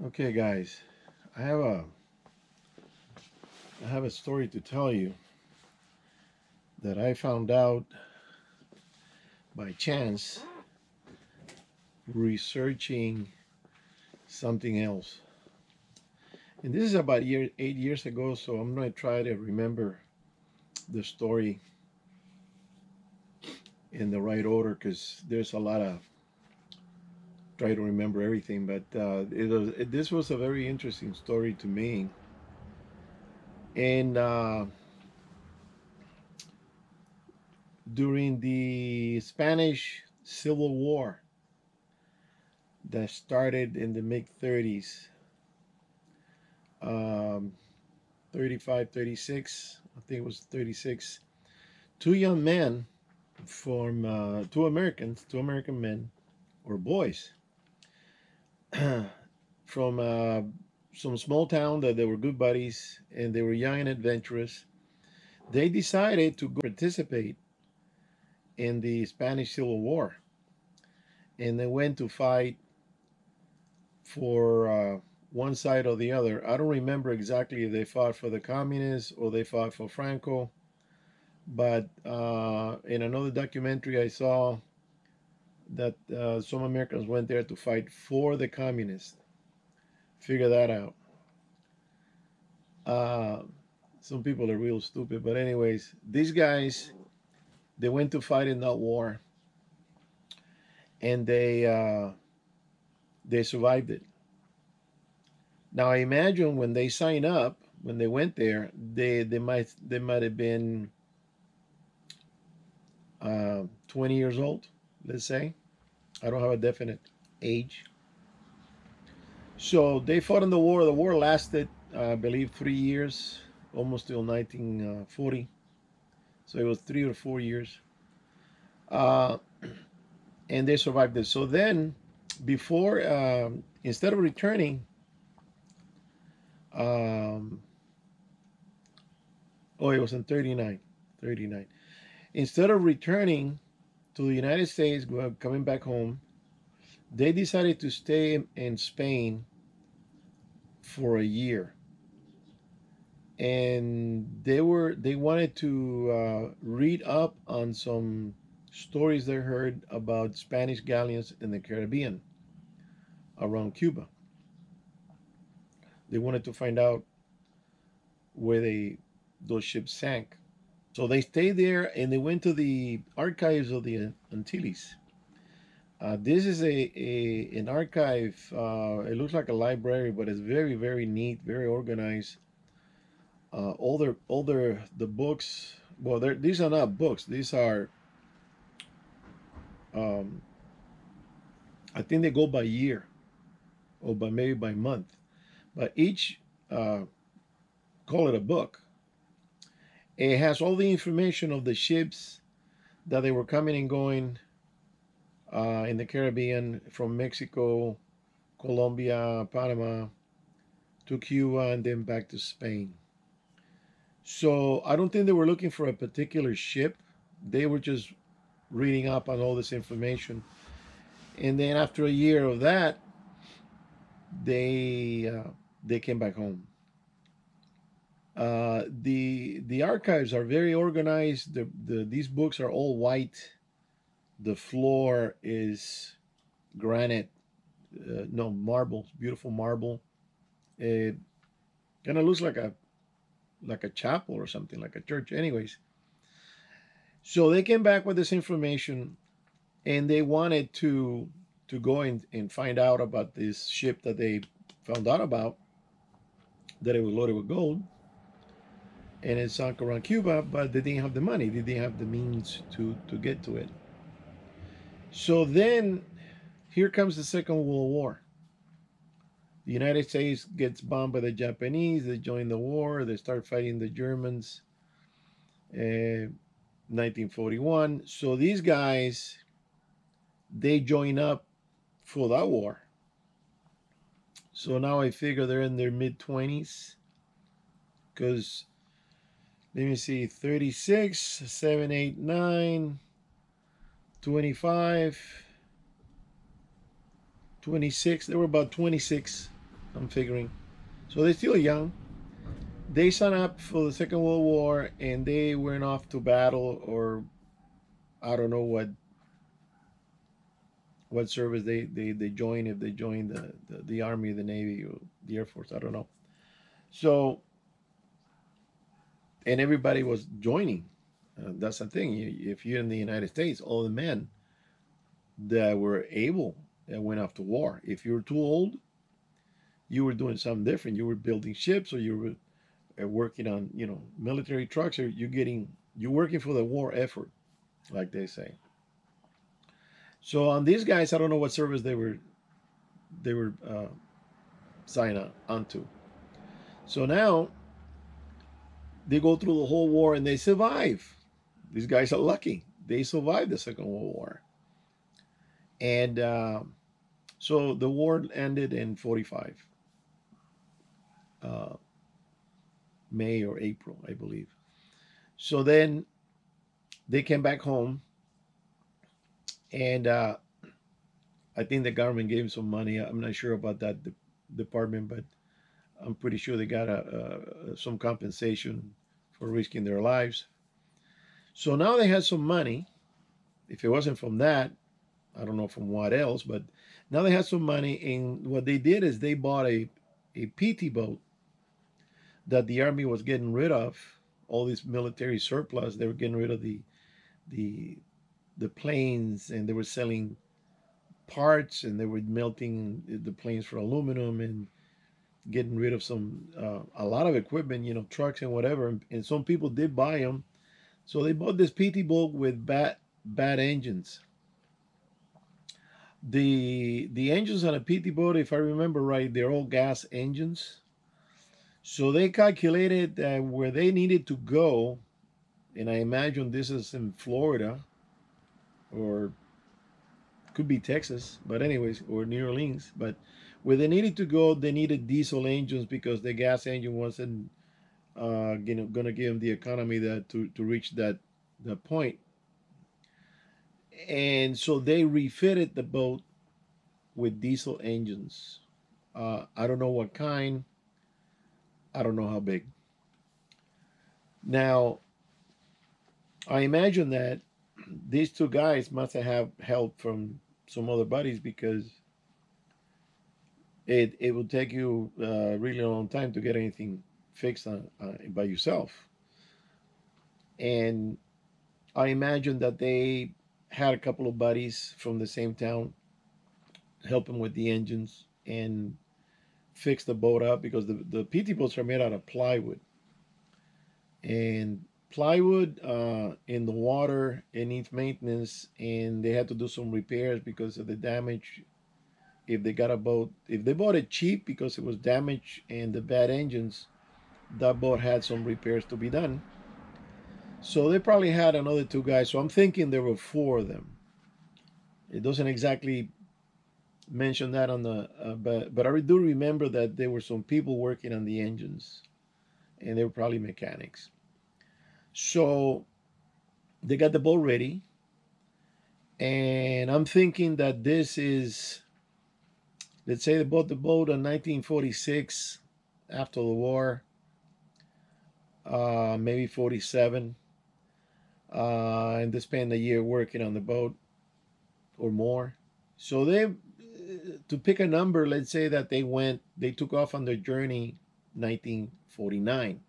Okay, guys, I have a I have a story to tell you that I found out by chance researching something else. And this is about 8 years ago, so I'm going to try to remember the story in the right order because there's a lot of try to remember everything. But this was a very interesting story to me. And during the Spanish Civil War that started in the mid 30s, um, 35, 36, I think it was 36, two young men from two American men or boys from some small town that they were good buddies and they were young and adventurous. They decided to go participate in the Spanish Civil War and they went to fight for one side or the other. I don't remember exactly if they fought for the communists or they fought for Franco. But in another documentary, I saw that some Americans went there to fight for the communists. Figure that out. Uh, some people are real stupid. But, anyways, these guys, they went to fight in that war and they survived it. Now, I imagine when they signed up, when they went there, they might have been 20 years old, let's say. I don't have a definite age. So they fought in the war. The war lasted, I believe, 3 years, almost till 1940. So it was 3 or 4 years. Uh, and they survived it. So then, before, instead of returning, um, oh, it was in 39, 39. Instead of returning to the United States, coming back home, they decided to stay in Spain for a year. And they wanted to read up on some stories they heard about Spanish galleons in the Caribbean around Cuba. They wanted to find out where those ships sank. So they stayed there and they went to the archives of the Antilles. This is an archive. It looks like a library, but it's very very neat, very organized. All the books. Well, these are not books. These are um, I think they go by year or by maybe by month, but each uh, call it a book. It has all the information of the ships that they were coming and going in the Caribbean from Mexico, Colombia, Panama to Cuba, and then back to Spain. So I don't think they were looking for a particular ship. They were just reading up on all this information. And then after a year of that, they uh, they came back home. The archives are very organized. These books are all white. The floor is granite, no marble, beautiful marble. It kind of looks like a chapel or something, like a church. Anyways, so they came back with this information, and they wanted to go and find out about this ship that they found out about, that it was loaded with gold, and it sunk around Cuba, but they didn't have the money. They didn't have the means to get to it. So then here comes the Second World War. The United States gets bombed by the Japanese. They join the war. They start fighting the Germans. 1941. So these guys, they join up for that war. So now I figure they're in their mid 20s. Because, let me see, 36, 7, 8, 9, 25, 26. They were about 26 I'm figuring. So they're still young. They signed up for the Second World War and they went off to battle, or I don't know what service they joined, if they joined the Army, the Navy, or the Air Force. I don't know. So, and everybody was joining. That's the thing. If you're in the United States, all the men that were able that went off to war. If you were too old, you were doing something different. You were building ships, or you were working on military trucks, or you're working for the war effort, like they say. So on these guys, I don't know what service they were signed onto. So now they go through the whole war and they survive. These guys are lucky. They survived the Second World War. And so the war ended in 45, uh, May or April, I believe. So then they came back home, and I think the government gave them some money. I'm not sure about that department, but I'm pretty sure they got some compensation for risking their lives. So now they had some money. If it wasn't from that, I don't know from what else, but now they had some money. And what they did is they bought a PT boat that the Army was getting rid of. All this military surplus, they were getting rid of the the planes, and they were selling parts, and they were melting the planes for aluminum, and getting rid of some a lot of equipment, trucks and whatever. And some people did buy them. So they bought this PT boat with bad engines. The engines on a PT boat, if I remember right, they're all gas engines. So they calculated that where they needed to go, and I imagine this is in Florida, or could be Texas, but anyways, or New Orleans. But where they needed to go, they needed diesel engines because the gas engine wasn't, going to give them the economy that to reach that point. And so they refitted the boat with diesel engines. I don't know what kind. I don't know how big. Now, I imagine that these two guys must have help from some other buddies, because it will take you really a long time to get anything fixed by yourself. And I imagine that they had a couple of buddies from the same town helping with the engines and fix the boat up, because the PT boats are made out of plywood. And plywood in the water, it needs maintenance, and they had to do some repairs because of the damage. If they bought it cheap because it was damaged and the bad engines, that boat had some repairs to be done. So they probably had another two guys. So I'm thinking there were four of them. It doesn't exactly mention that on the, but I do remember that there were some people working on the engines, and they were probably mechanics. So they got the boat ready, and I'm thinking that this is, let's say they bought the boat in 1946, after the war, maybe 47, and they spent a year working on the boat or more. So to pick a number, let's say that they took off on their journey 1949.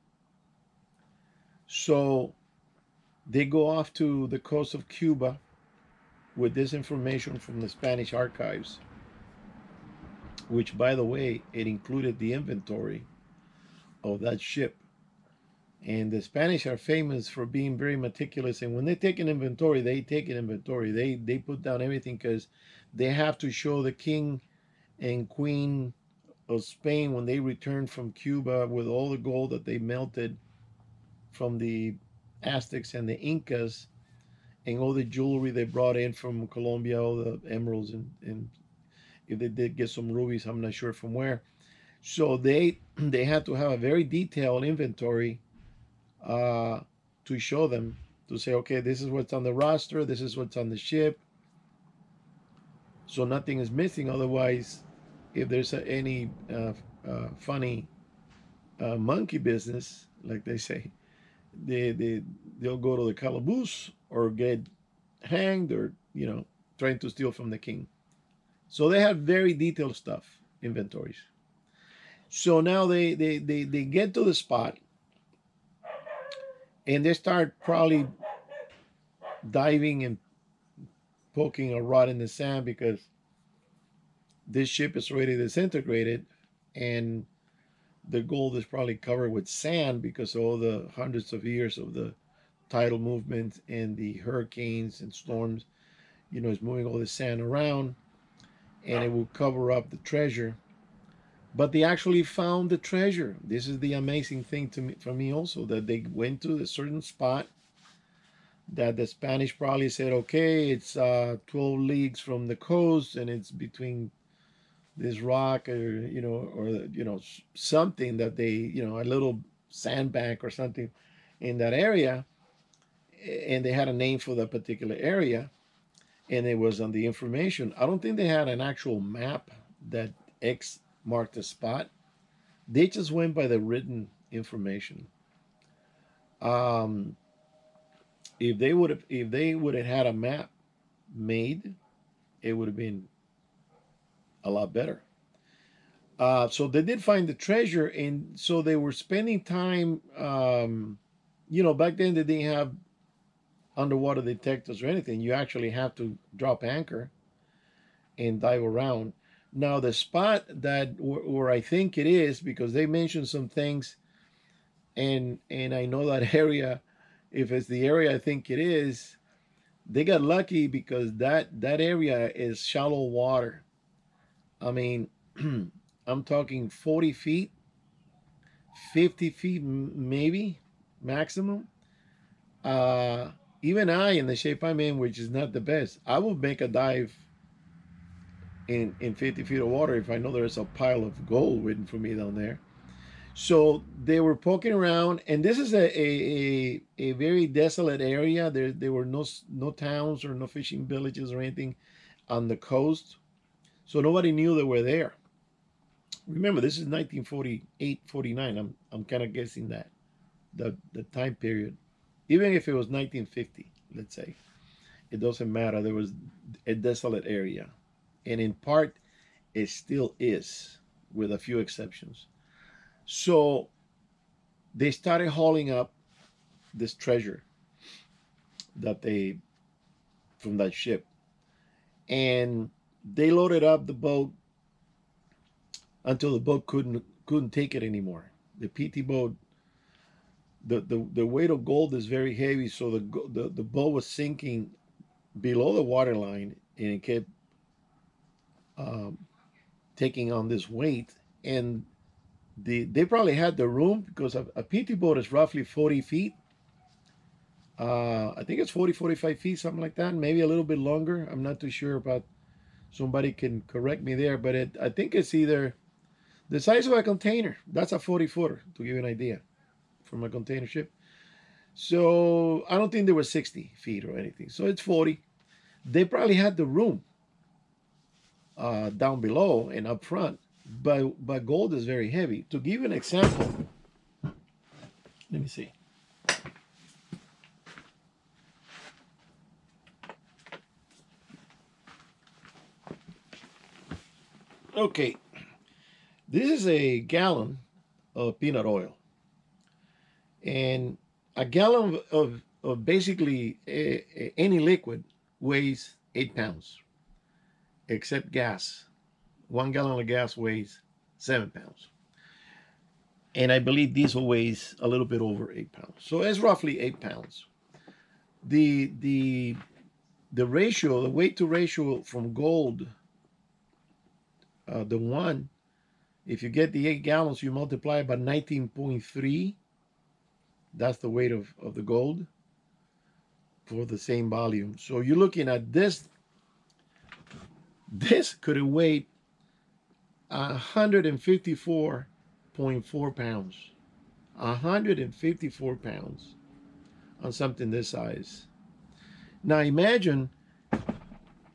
So they go off to the coast of Cuba with this information from the Spanish archives, which, by the way, it included the inventory of that ship. And the Spanish are famous for being very meticulous. And when they take an inventory, They put down everything, because they have to show the king and queen of Spain, when they returned from Cuba with all the gold that they melted from the Aztecs and the Incas, and all the jewelry they brought in from Colombia, all the emeralds, and if they did get some rubies, I'm not sure from where. So they had to have a very detailed inventory to show them, to say, okay, this is what's on the roster, this is what's on the ship, so nothing is missing. Otherwise, if there's any funny monkey business, like they say. They'll go to the calaboose or get hanged or trying to steal from the king. So they have very detailed stuff inventories. So now they get to the spot and they start probably diving and poking a rod in the sand because this ship is already disintegrated and the gold is probably covered with sand because of all the hundreds of years of the tidal movement and the hurricanes and storms. It's moving all the sand around and it will cover up the treasure. But they actually found the treasure. This is the amazing thing to me, for me also, that they went to a certain spot that the Spanish probably said, okay, it's 12 leagues from the coast and it's between this rock or something that they, a little sandbank or something in that area. And they had a name for that particular area and it was on the information. I don't think they had an actual map that X marked the spot. They just went by the written information. Um, if they would have had a map made, it would have been a lot better. So they did find the treasure, and so they were spending time. Back then they didn't have underwater detectors or anything. You actually have to drop anchor and dive around. Now the spot that where I think it is, because they mentioned some things, and I know that area. If it's the area I think it is, they got lucky because that area is shallow water. I mean, I'm talking 40 feet, 50 feet maybe maximum. Uh, Even I, in the shape I'm in, which is not the best, I would make a dive in 50 feet of water if I know there's a pile of gold waiting for me down there. So they were poking around, and this is a very desolate area. There were no towns or no fishing villages or anything on the coast, so nobody knew they were there. Remember, this is 1948, 49. I'm kind of guessing that the time period, even if it was 1950, let's say, it doesn't matter. There was a desolate area, and in part, it still is, with a few exceptions. So they started hauling up this treasure that they from that ship, and they loaded up the boat until the boat couldn't take it anymore. The PT boat, the weight of gold is very heavy, so the boat was sinking below the waterline, and it kept um, taking on this weight. And they probably had the room because a PT boat is roughly 40 feet. I think it's 40, 45 feet, something like that. Maybe a little bit longer. I'm not too sure, but somebody can correct me there. But I think it's either the size of a container. That's a 40 footer, to give you an idea, from a container ship. So I don't think they were 60 feet or anything. So it's 40. They probably had the room down below and up front, but gold is very heavy. To give you an example, let me see. Okay, this is a gallon of peanut oil, and a gallon of basically any liquid weighs 8 pounds, except gas. 1 gallon of gas weighs 7 pounds, and I believe diesel weighs a little bit over 8 pounds. So it's roughly 8 pounds. The the ratio, the weight to ratio from gold, the one, if you get the 8 gallons, you multiply it by 19.3. That's the weight of the gold for the same volume. So you're looking at this. This could have weighed 154.4 pounds. 154 pounds on something this size. Now imagine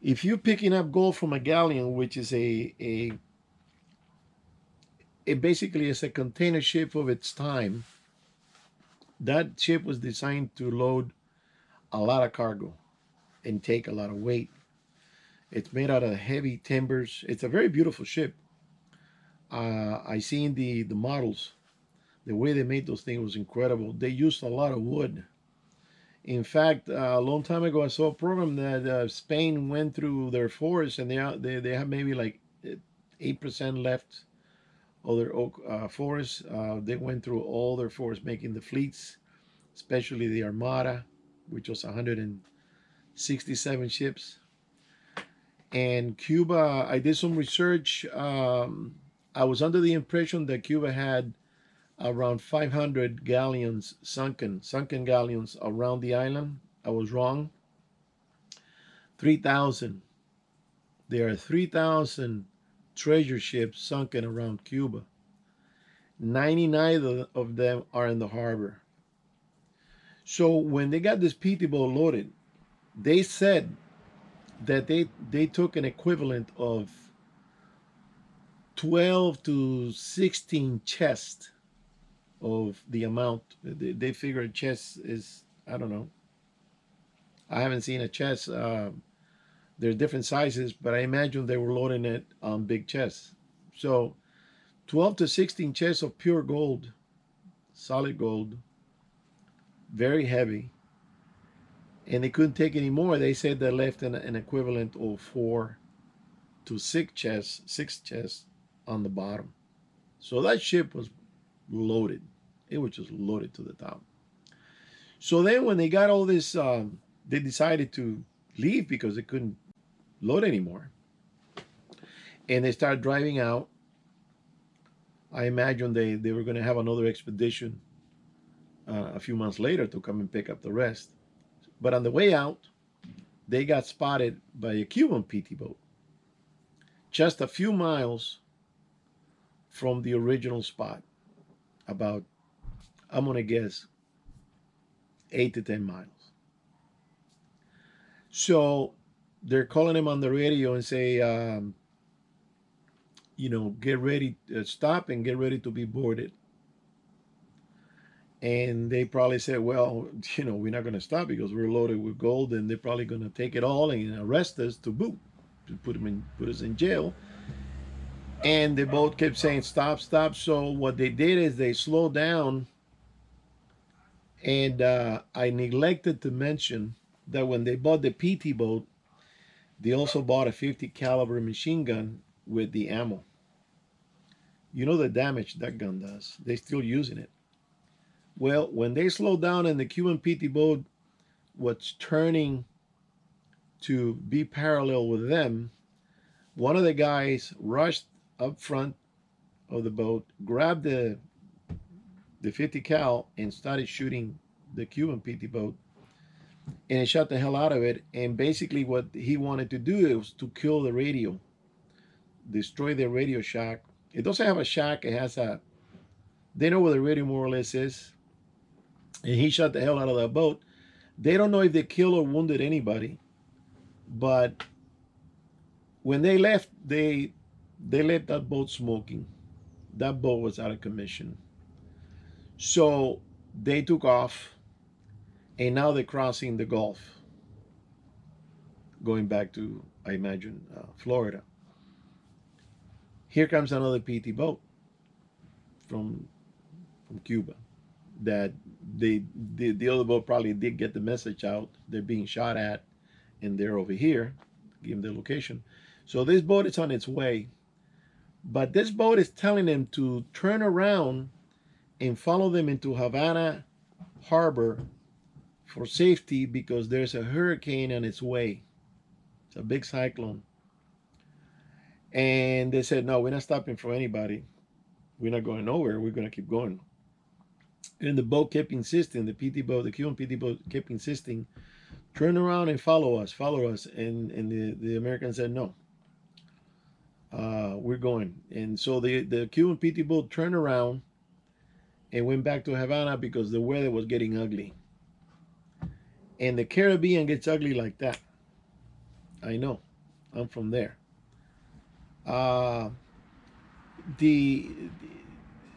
if you're picking up gold from a galleon, which is it basically is a container ship of its time. That ship was designed to load a lot of cargo and take a lot of weight. It's made out of heavy timbers. It's a very beautiful ship. I seen the models. The way they made those things was incredible. They used a lot of wood. In fact, a long time ago, I saw a program that Spain went through their forests, and they have maybe like 8% left of their oak forests. They went through all their forests, making the fleets, especially the Armada, which was 167 ships. And Cuba, I did some research. I was under the impression that Cuba had around 500 galleons, sunken galleons around the island. I was wrong. 3,000. There are 3,000 treasure ships sunken around Cuba. 99 of them are in the harbor. So when they got this PT boat loaded, they said that they took an equivalent of 12 to 16 chests of the amount. They figure a chest is, I don't know. I haven't seen a chest. There's different sizes, but I imagine they were loading it on big chests. So 12 to 16 chests of pure gold, solid gold, very heavy. And they couldn't take any more. They said they left an equivalent of 4 to 6 chests on the bottom. So that ship was loaded. It was just loaded to the top. So then when they got all this, they decided to leave because they couldn't load anymore. And they started driving out. I imagine they were going to have another expedition a few months later to come and pick up the rest. But on the way out, they got spotted by a Cuban PT boat just a few miles from the original spot. About, I'm going to guess, 8 to 10 miles. So they're calling him on the radio and say, get ready, stop and get ready to be boarded. And they probably said, well, we're not going to stop because we're loaded with gold, and they're probably going to take it all and arrest us to boot, to put us in jail. And the boat kept saying, stop, stop. So what they did is they slowed down. And I neglected to mention that when they bought the PT boat, they also bought a 50 caliber machine gun with the ammo. You know the damage that gun does. They're still using it. Well, when they slowed down and the Cuban PT boat was turning to be parallel with them, one of the guys rushed up front of the boat, grabbed the 50 cal and started shooting the Cuban PT boat, and it shot the hell out of it. And basically what he wanted to do was to kill the radio, destroy the radio shack. It doesn't have a shack. It has they know where the radio more or less is. And he shot the hell out of that boat. They don't know if they killed or wounded anybody, but when they left, they left that boat smoking. That boat was out of commission. So they took off, and now they're crossing the Gulf, going back to, I imagine, Florida. Here comes another PT boat from Cuba. That the other boat probably did get the message out. They're being shot at, and they're over here. Give them the location. So this boat is on its way, but this boat is telling them to turn around and follow them into Havana Harbor for safety because there's a hurricane on its way. It's a big cyclone. And they said, no, we're not stopping for anybody. We're not going nowhere. We're going to keep going. And the boat kept insisting, the Cuban PT boat kept insisting, turn around and follow us. And the Americans said, no, we're going. And so the Cuban PT boat turned around and went back to Havana because the weather was getting ugly. And the Caribbean gets ugly like that. I know. I'm from there. the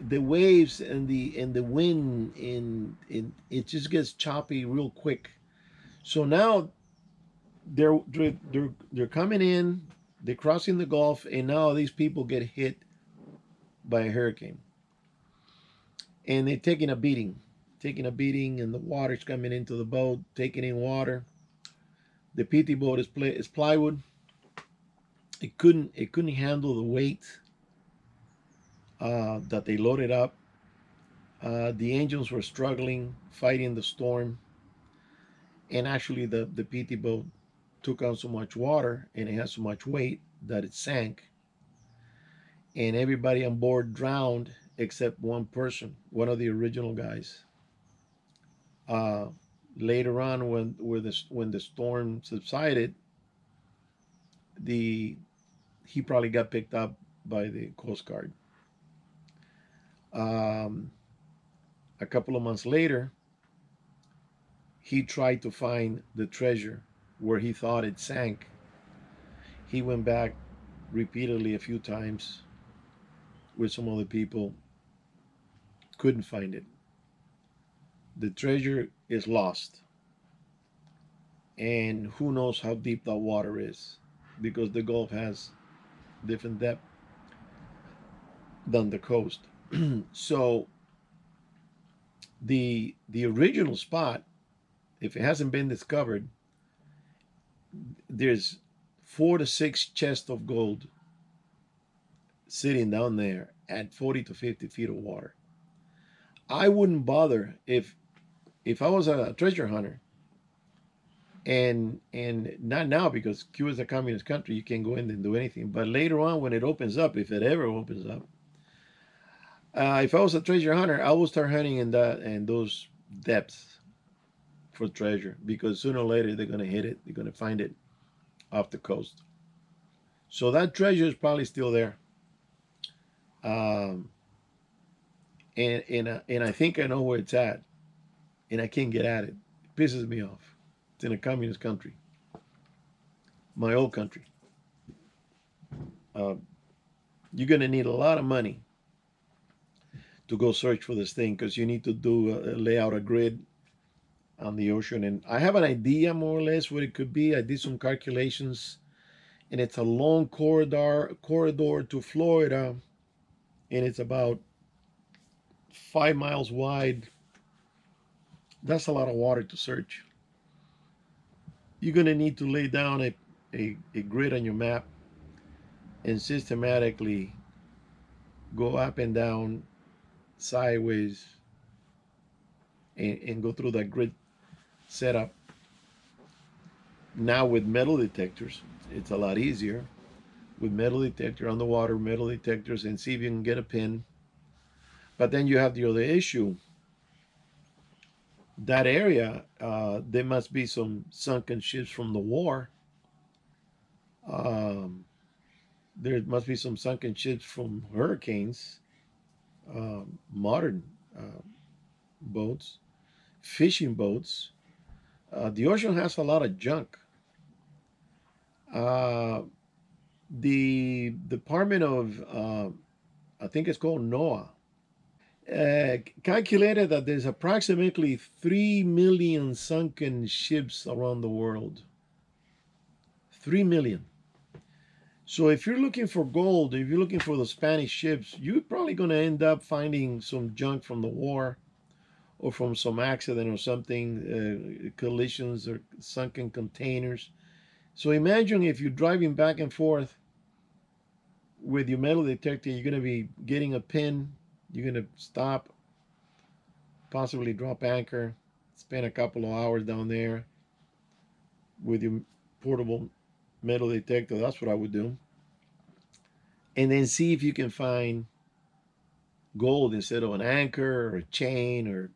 the waves and the wind in it just gets choppy real quick. So now they're coming in, they're crossing the Gulf, and now these people get hit by a hurricane, and they're taking a beating, and the water's coming into the boat, taking in water. The PT boat is plywood. It couldn't handle the weight that they loaded up. The engines were struggling, fighting the storm, and actually the PT boat took on so much water and it had so much weight that it sank, and everybody on board drowned except one person, one of the original guys. Uh, Later on, when the storm subsided, the he probably got picked up by the Coast Guard. Um, a couple of months later, he tried to find the treasure where he thought it sank. He went back repeatedly a few times with some other people, couldn't find it. The treasure is lost, and who knows how deep that water is, because the Gulf has different depth than the coast. So the original spot, if it hasn't been discovered, there's 4 to 6 chests of gold sitting down there at 40 to 50 feet of water. I wouldn't bother if I was a treasure hunter, and not now because Cuba is a communist country, you can't go in and do anything. But later on, when it opens up, if it ever opens up, if I was a treasure hunter, I would start hunting in that and those depths for treasure, because sooner or later they're gonna hit it. They're gonna find it off the coast. So that treasure is probably still there. Um, and I think I know where it's at, and I can't get at it. It pisses me off. It's in a communist country, my old country. Uh, you're gonna need a lot of money to go search for this thing, because you need to lay out a grid on the ocean. And I have an idea more or less what it could be. I did some calculations, and it's a long corridor to Florida, and it's about 5 miles wide. That's a lot of water to search. You're gonna need to lay down a grid on your map and systematically go up and down, sideways, and go through that grid setup. Now with metal detectors, it's a lot easier. With metal detector on the water, metal detectors, and see if you can get a pin. But then you have the other issue. That area, there must be some sunken ships from the war. Um, there must be some sunken ships from hurricanes, modern uh, boats, fishing boats. The ocean has a lot of junk. Uh, the Department of, I think it's called NOAA, calculated that there's approximately 3 million sunken ships around the world. 3 million. So if you're looking for gold, if you're looking for the Spanish ships, you're probably going to end up finding some junk from the war, or from some accident or something, collisions or sunken containers. So imagine if you're driving back and forth with your metal detector, you're going to be getting a pin, you're going to stop, possibly drop anchor, spend a couple of hours down there with your portable metal detector. That's what I would do. And then see if you can find gold instead of an anchor or a chain, or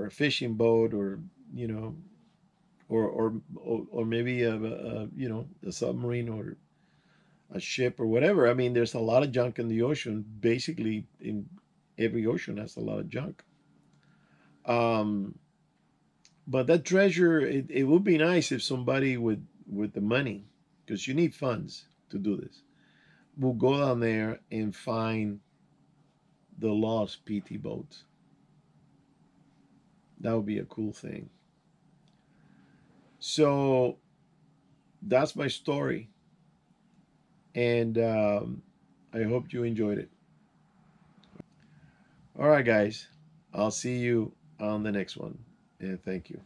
a fishing boat, or you know or maybe a submarine, or a ship, or whatever. I mean, there's a lot of junk in the ocean. Basically, in every ocean has a lot of junk. Um, but that treasure, it would be nice if somebody with the money, because you need funds to do this. we'll go down there and find the lost PT boat. That would be a cool thing. So that's my story, and I hope you enjoyed it. All right, guys, I'll see you on the next one, and thank you.